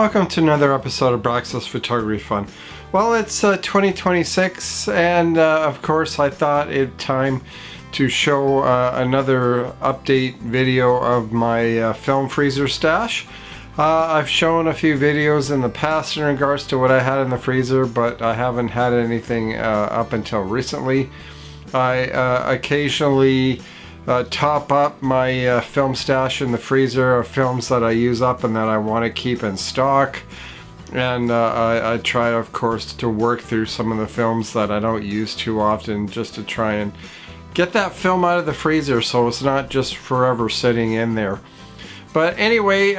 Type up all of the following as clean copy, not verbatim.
welcome to another episode of Braxus Photography Fun. Well, it's 2026, and of course I thought it time to show another update video of my film freezer stash. I've shown a few videos in the past in regards to what I had in the freezer, but I haven't had anything up until recently. I occasionally top up my film stash in the freezer of films that I use up and that I want to keep in stock, and I try, of course, to work through some of the films that I don't use too often, just to try and get that film out of the freezer so it's not just forever sitting in there. But anyway,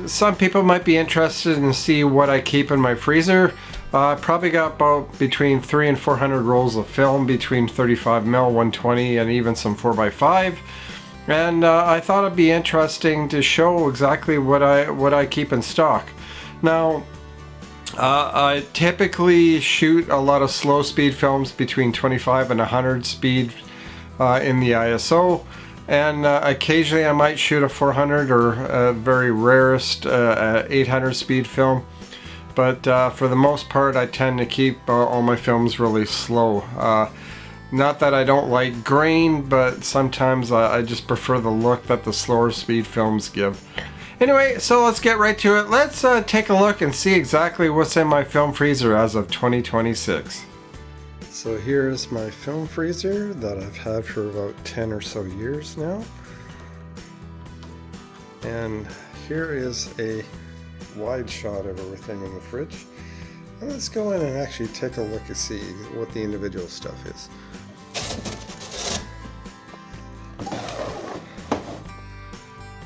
some people might be interested in see what I keep in my freezer. I probably got about between 300 and 400 rolls of film, between 35mm, 120, and even some 4x5. And I thought it'd be interesting to show exactly what I keep in stock. Now, I typically shoot a lot of slow speed films between 25 and 100 speed in the ISO. And occasionally I might shoot a 400 or very rarest 800 speed film. But for the most part, I tend to keep all my films really slow. Not that I don't like grain, but sometimes I just prefer the look that the slower speed films give. Anyway, so let's get right to it. Let's take a look and see exactly what's in my film freezer as of 2026. So here's my film freezer that I've had for about 10 or so years now. And here is a wide shot of everything in the fridge. And let's go in and actually take a look and see what the individual stuff is.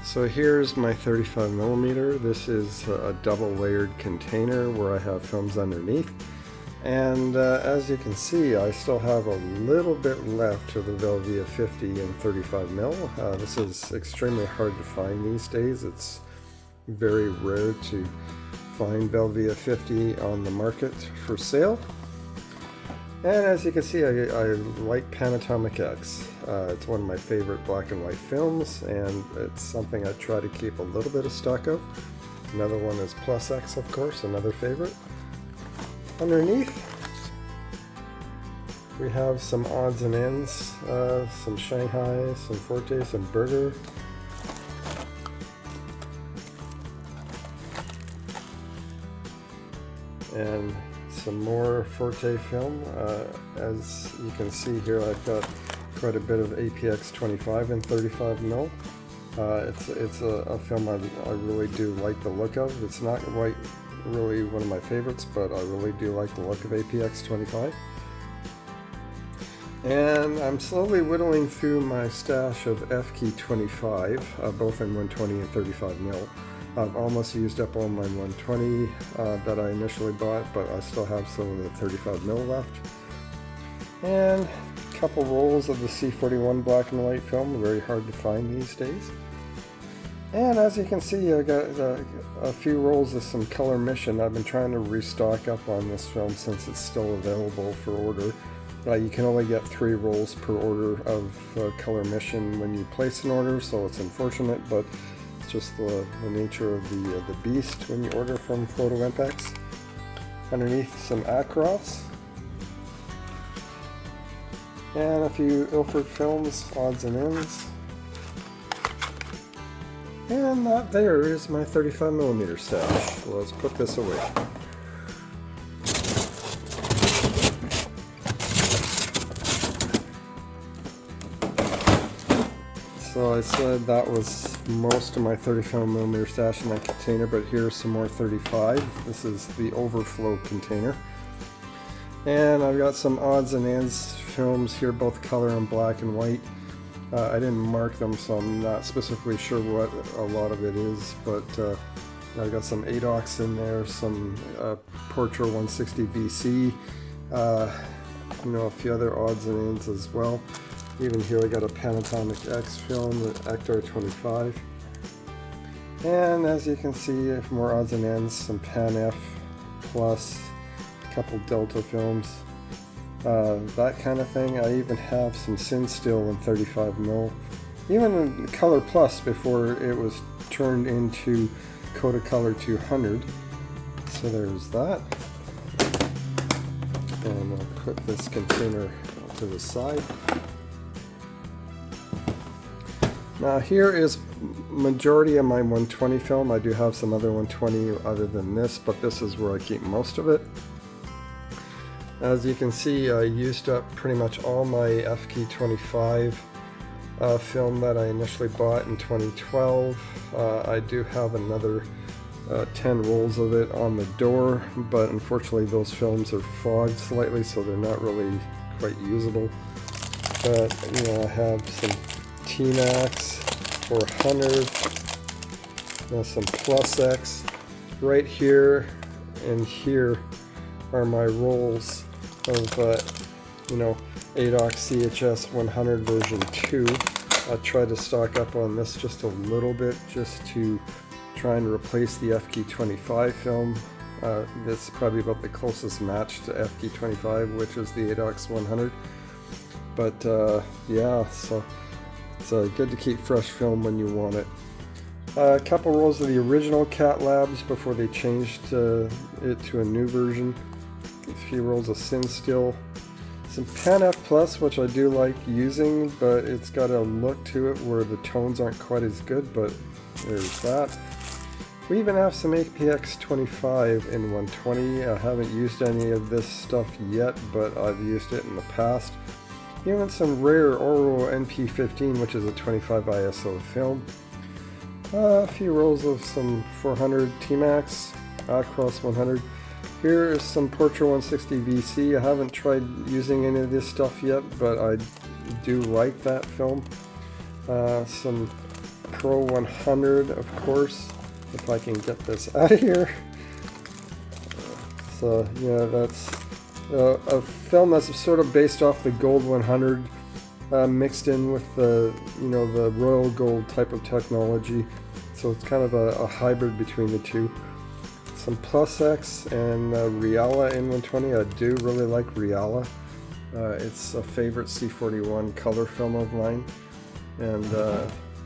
So here's my 35mm. This is a double layered container where I have films underneath. And as you can see, I still have a little bit left of the Velvia 50 and 35mm. This is extremely hard to find these days. It's very rare to find Velvia 50 on the market for sale. And as you can see, I like Panatomic X. It's one of my favorite black and white films, and it's something I try to keep a little bit of stock of. Another one is Plus X, of course, another favorite. Underneath, we have some odds and ends, some Shanghai, some Forte, some Burger. And some more Forte film. As you can see here, I've got quite a bit of APX 25 and 35mm. It's a film I really do like the look of. It's not quite really one of my favorites, but I really do like the look of APX 25. And I'm slowly whittling through my stash of FK 25, both in 120 and 35mm. I've almost used up all my 120 that I initially bought, but I still have some of the 35mm left. And a couple rolls of the C41 black and white film, very hard to find these days. And as you can see, I got a few rolls of some Color Mission. I've been trying to restock up on this film since it's still available for order. You can only get 3 rolls per order of Color Mission when you place an order, so it's unfortunate, but it's just the nature of the beast when you order from Photo Impacts. Underneath, some Acros. And a few Ilford films, odds and ends. And that there is my 35mm stash. So let's put this away. So I said that was most of my 35mm stash in that container, but here's some more 35. This is the overflow container. And I've got some odds and ends films here, both color and black and white. I didn't mark them, so I'm not specifically sure what a lot of it is, but I've got some ADOX in there, some Portra 160 VC, a few other odds and ends as well. Even here I got a Panatomic X film, the Actar 25. And as you can see, more odds and ends, some Pan F Plus, a couple Delta films. That kind of thing. I even have some Sin Still in 35mm, even in Color Plus before it was turned into Kodacolor 200. So there's that. And I'll put this container to the side. Now here is majority of my 120 film. I do have some other 120 other than this, but this is where I keep most of it. As you can see, I used up pretty much all my FK25 film that I initially bought in 2012. I do have another 10 rolls of it on the door, but unfortunately those films are fogged slightly, so they're not really quite usable. But you know, I have some T-Max 400, some Plus X. Right here and here are my rolls of you know, ADOX CHS 100 version 2. I tried to stock up on this just a little bit just to try and replace the FK25 film. This is probably about the closest match to FK25, which is the ADOX 100. But yeah, so it's good to keep fresh film when you want it. A couple rolls of the original Cat Labs before they changed it to a new version. A few rolls of Sin Still. Some Pan F Plus, which I do like using, but it's got a look to it where the tones aren't quite as good, but there's that. We even have some APX25 in 120. I haven't used any of this stuff yet, but I've used it in the past. Even some rare Oro NP15, which is a 25 ISO film. A few rolls of some 400 T-Max, Across 100. Here is some Portra 160 VC. I haven't tried using any of this stuff yet, but I do like that film. Some Pro 100, of course, if I can get this out of here. So yeah, that's a film that's sort of based off the Gold 100, mixed in with the, you know, the Royal Gold type of technology. So it's kind of a hybrid between the two. Some Plus X and Riala in 120. I do really like Riala. It's a favorite C41 color film of mine, and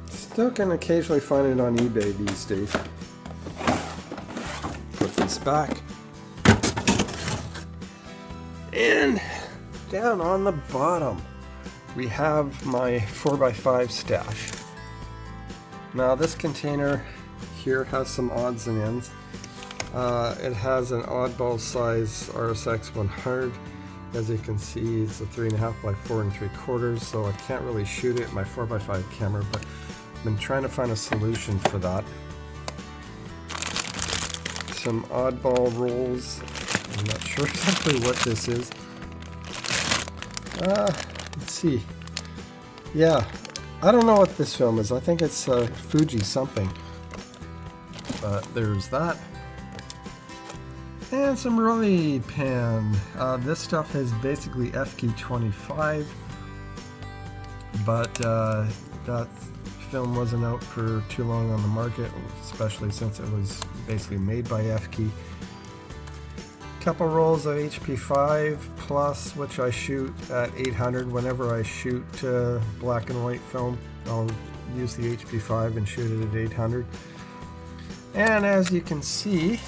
still can occasionally find it on eBay these days. Put this back. And down on the bottom we have my 4x5 stash. Now this container here has some odds and ends. It has an oddball size RSX 100. As you can see, it's a 3.5 by 4 3/4, so I can't really shoot it with my 4x5 camera, but I've been trying to find a solution for that. Some oddball rolls. I'm not sure exactly what this is. Let's see. Yeah, I don't know what this film is. I think it's Fuji something. But there's that. And some Rolly Pan. This stuff is basically FK25, but that film wasn't out for too long on the market, especially since it was basically made by FK. Couple rolls of HP5 Plus, which I shoot at 800. Whenever I shoot black and white film, I'll use the HP5 and shoot it at 800. And as you can see,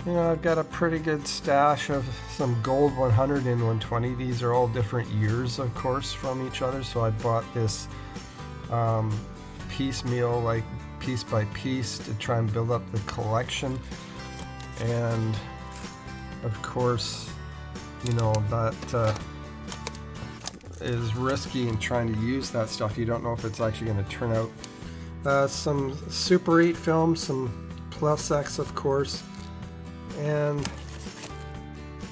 you know, I've got a pretty good stash of some Gold 100 in 120. These are all different years, of course, from each other. So I bought this piecemeal, like piece by piece, to try and build up the collection. And of course, you know, that is risky in trying to use that stuff. You don't know if it's actually going to turn out. Some Super 8 films, some Plus X, of course, and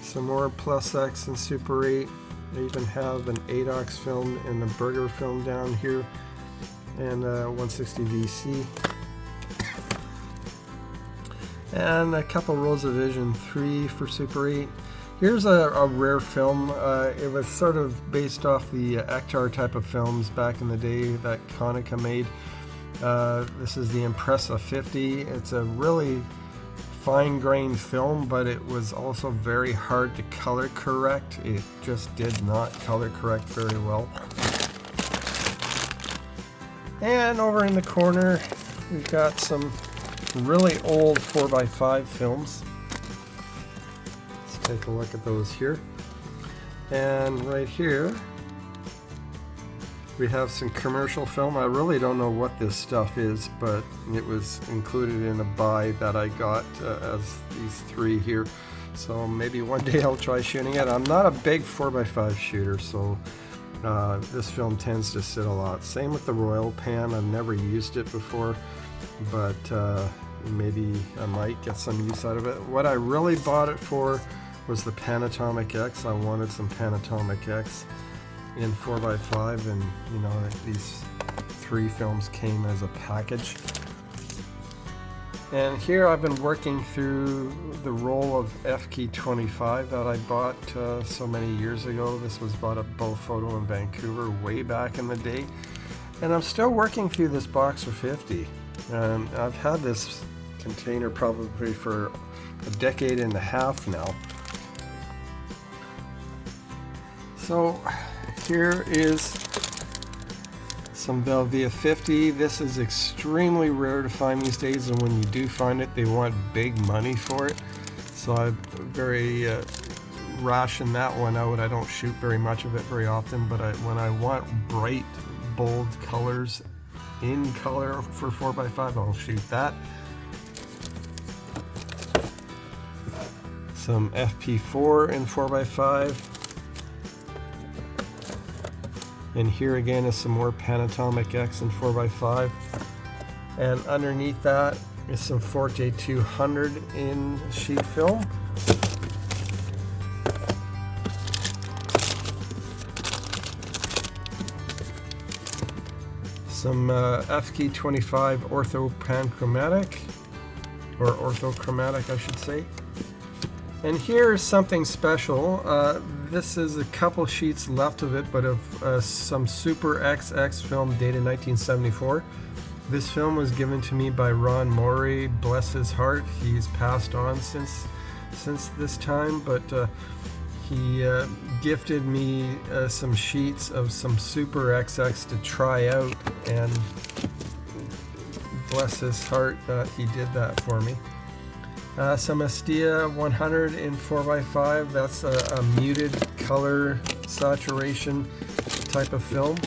some more Plus X and Super 8. I even have an ADOX film and a Burger film down here, and 160 VC. And a couple rolls of Vision 3 for Super 8. Here's a rare film. It was sort of based off the Ektar type of films back in the day that Konica made. This is the Impressa 50. It's a really fine-grained film, but it was also very hard to color correct. It just did not color correct very well. And over in the corner, we've got some really old 4x5 films. Let's take a look at those here. And right here we have some commercial film. I really don't know what this stuff is, but it was included in a buy that I got as these three here. So maybe one day I'll try shooting it. I'm not a big 4x5 shooter, so this film tends to sit a lot. Same with the Royal Pan. I've never used it before, but maybe I might get some use out of it. What I really bought it for was the Panatomic X. I wanted some Panatomic X in 4x5, and you know, these three films came as a package. And here I've been working through the roll of FK 25 that I bought so many years ago. This was bought at Bow Photo in Vancouver way back in the day. And I'm still working through this box of 50. And I've had this container probably for a decade and a half now. So here is some Velvia 50. This is extremely rare to find these days, and when you do find it, they want big money for it. So I very ration that one out. I don't shoot very much of it very often, but when I want bright, bold colors in color for 4x5, I'll shoot that. Some FP4 in 4x5. And here again is some more Panatomic X in 4x5. And underneath that is some Forte 200 in sheet film. Some FK 25 Ortho Panchromatic, or Orthochromatic I should say. And here's something special. This is a couple sheets left of it, but of some Super XX film dated 1974. This film was given to me by Ron Morey, bless his heart. He's passed on since this time, but he gifted me some sheets of some Super XX to try out, and bless his heart that he did that for me. Some Estia 100 in 4x5. That's a muted color saturation type of film.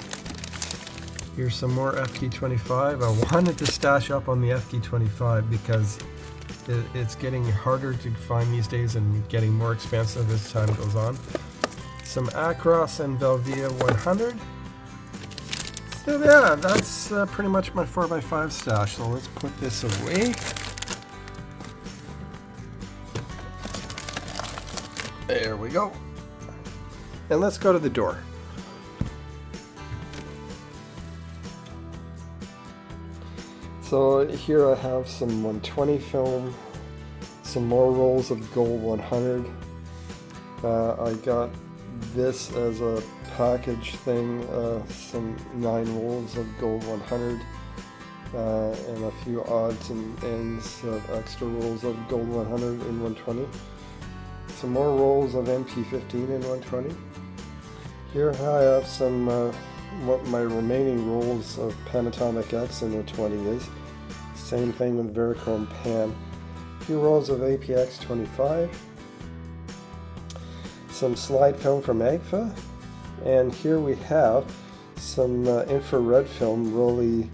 Here's some more FK 25. I wanted to stash up on the FK 25 because it's getting harder to find these days and getting more expensive as time goes on. Some Acros and Velvia 100. So yeah, that's pretty much my 4x5 stash. So let's put this away. There we go. And let's go to the door. So here I have some 120 film, some more rolls of Gold 100. I got this as a package thing, some 9 rolls of Gold 100, and a few odds and ends of extra rolls of Gold 100 in 120. Some more rolls of MP15 in 120. Here I have some what my remaining rolls of Panatomic X in 120 is. Same thing with Verichrome Pan. A few rolls of APX 25. Some slide film from Agfa. And here we have some infrared film, Rolly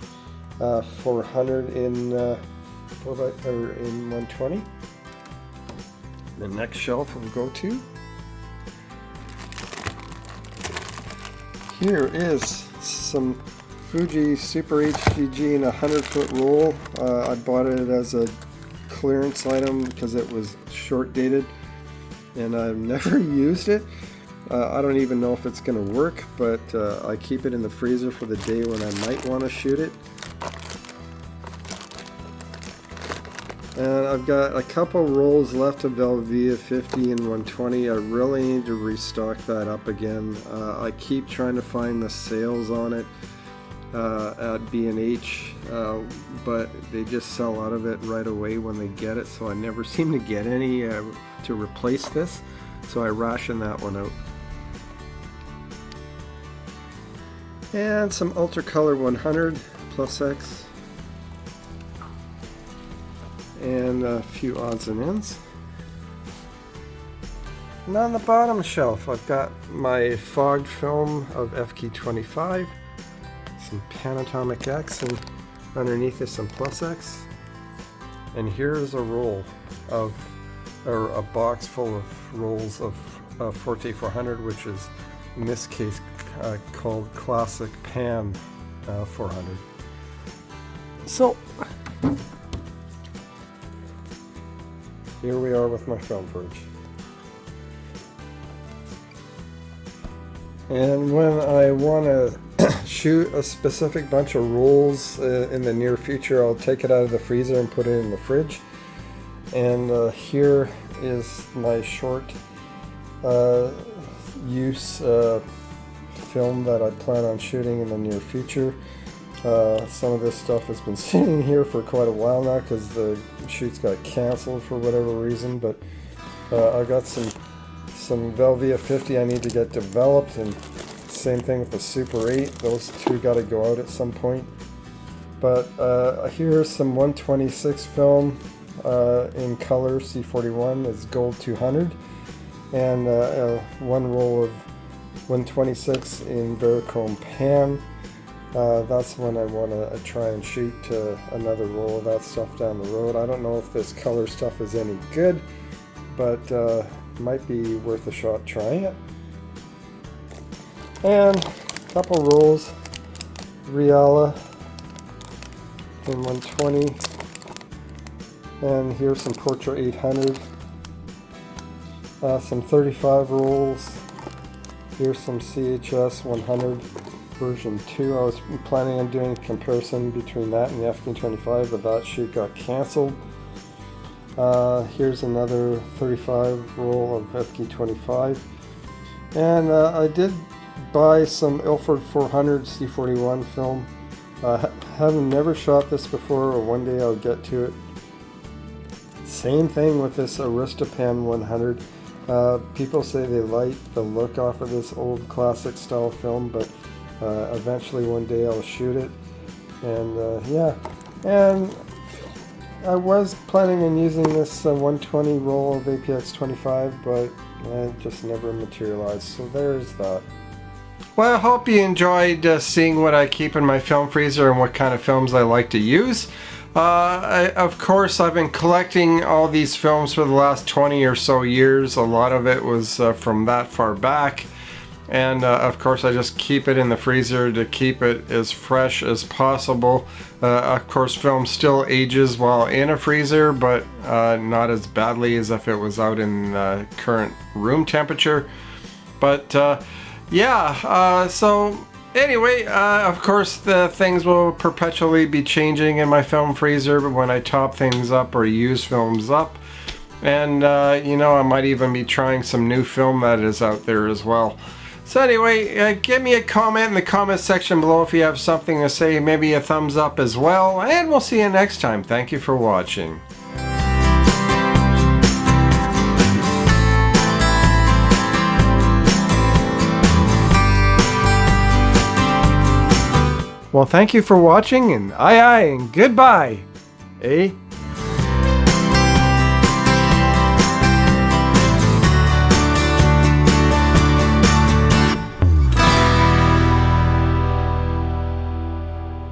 400 in 120. The next shelf we'll go to. Here is some Fuji Super HGG in a 100-foot roll. I bought it as a clearance item because it was short dated, and I've never used it. I don't even know if it's going to work, but I keep it in the freezer for the day when I might want to shoot it. And I've got a couple rolls left of Velvia 50 and 120. I really need to restock that up again. I keep trying to find the sales on it at B&H, but they just sell out of it right away when they get it, so I never seem to get any to replace this, so I ration that one out. And some Ultra Color 100 Plus X. and a few odds and ends. And on the bottom shelf, I've got my fogged film of FK25, some Panatomic X, and underneath is some Plus X. And here's a roll of, or a box full of rolls of Forte 400, which is in this case called Classic Pan 400. So here we are with my film fridge. And when I want to shoot a specific bunch of rolls in the near future, I'll take it out of the freezer and put it in the fridge. And here is my short use film that I plan on shooting in the near future. Some of this stuff has been sitting here for quite a while now because the shoots got canceled for whatever reason, but I got some Velvia 50 I need to get developed, and same thing with the Super 8. Those two got to go out at some point. But here's some 126 film in color C41. It's gold 200, and one roll of 126 in Verichrome Pan. That's when I want to try and shoot another roll of that stuff down the road. I don't know if this color stuff is any good, but might be worth a shot trying it. And a couple rolls Riala in 120, and here's some Portra 800, some 35 rolls. Here's some CHS 100 version 2. I was planning on doing a comparison between that and the FK25, but that shoot got cancelled. Here's another 35 roll of FK25, and I did buy some Ilford 400 C41 film. Having never shot this before, or one day I'll get to it. Same thing with this Aristopan 100. People say they like the look off of this old classic style film, but eventually one day I'll shoot it. And yeah, and I was planning on using this 120 roll of APX 25, but it just never materialized. So there's that. Well, I hope you enjoyed seeing what I keep in my film freezer and what kind of films I like to use. Of course, I've been collecting all these films for the last 20 or so years. A lot of it was from that far back. And of course, I just keep it in the freezer to keep it as fresh as possible. Of course, film still ages while in a freezer, but not as badly as if it was out in current room temperature. But yeah, so anyway, of course, the things will perpetually be changing in my film freezer when I top things up or use films up. And, you know, I might even be trying some new film that is out there as well. So anyway, give me a comment in the comment section below if you have something to say, maybe a thumbs up as well, and we'll see you next time. Thank you for watching. Well, thank you for watching, and aye and goodbye, eh?